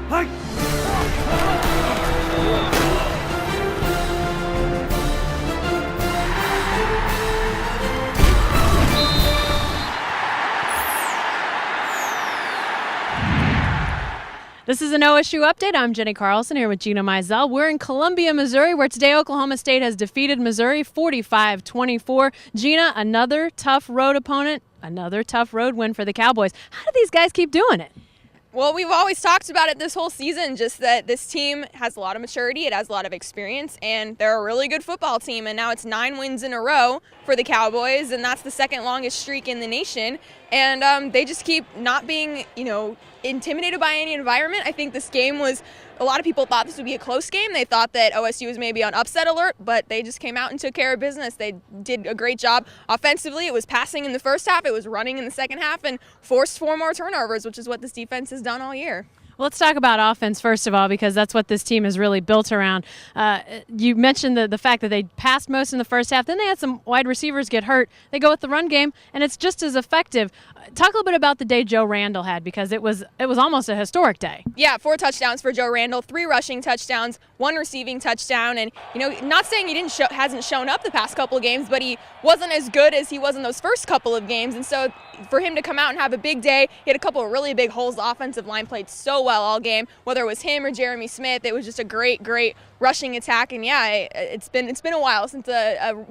This is an OSU update. I'm Jenni Carlson here with Gina Mizell. We're in Columbia, Missouri, where today Oklahoma State has defeated Missouri 45-24. Gina, another tough road opponent, another tough road win for the Cowboys. How do these guys keep doing it? Well, we've always talked about it this whole season, just that this team has a lot of maturity, it has a lot of experience, and they're a really good football team. And now it's 9 wins in a row for the Cowboys, and that's the second longest streak in the nation. And they just keep not being, intimidated by any environment. I think this game was, a lot of people thought this would be a close game. They thought that OSU was maybe on upset alert, but they just came out and took care of business. They did a great job offensively. It was passing in the first half, it was running in the second half, and forced 4 more turnovers, which is what this defense has done all year. Well, let's talk about offense first of all, because that's what this team is really built around. You mentioned the fact that they passed most in the first half. Then they had some wide receivers get hurt. They go with the run game, and it's just as effective. Talk a little bit about the day Joe Randall had, because it was almost a historic day. Yeah, 4 touchdowns for Joe Randall, 3 rushing touchdowns, 1 receiving touchdown. And, not saying he hasn't shown up the past couple of games, but he wasn't as good as he was in those first couple of games. And so for him to come out and have a big day, he had a couple of really big holes. The offensive line played so well all game, whether it was him or Jeremy Smith. It was just a great rushing attack. And yeah, it's been a while since a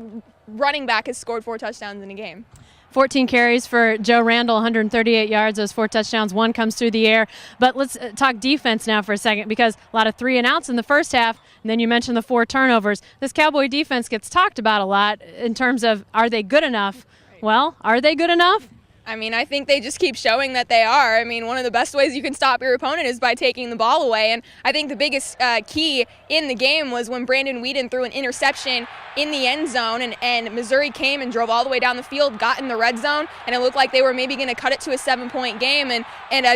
running back has scored 4 touchdowns in a game. 14 carries for Joe Randall, 138 yards, those 4 touchdowns, 1 comes through the air. But let's talk defense now for a second, because a lot of 3 and outs in the first half, and then you mentioned the 4 turnovers. This Cowboy defense gets talked about a lot in terms of, are they good enough? Well, are they good enough? I think they just keep showing that they are. One of the best ways you can stop your opponent is by taking the ball away. And I think the biggest key in the game was when Brandon Weeden threw an interception in the end zone, and Missouri came and drove all the way down the field, got in the red zone, and it looked like they were maybe going to cut it to a 7-point game. And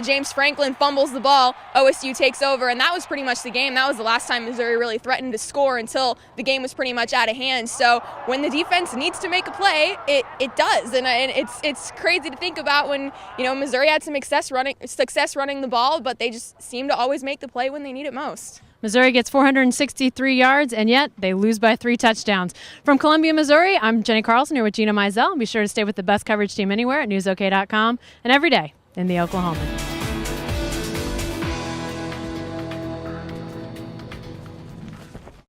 James Franklin fumbles the ball. OSU takes over, and that was pretty much the game. That was the last time Missouri really threatened to score until the game was pretty much out of hand. So when the defense needs to make a play, it does. And it's crazy to think about when Missouri had some success running the ball, but they just seem to always make the play when they need it most. Missouri gets 463 yards, and yet they lose by 3 touchdowns. From Columbia, Missouri, I'm Jenni Carlson here with Gina Mizell. Be sure to stay with the best coverage team anywhere at newsok.com and every day in the Oklahoman.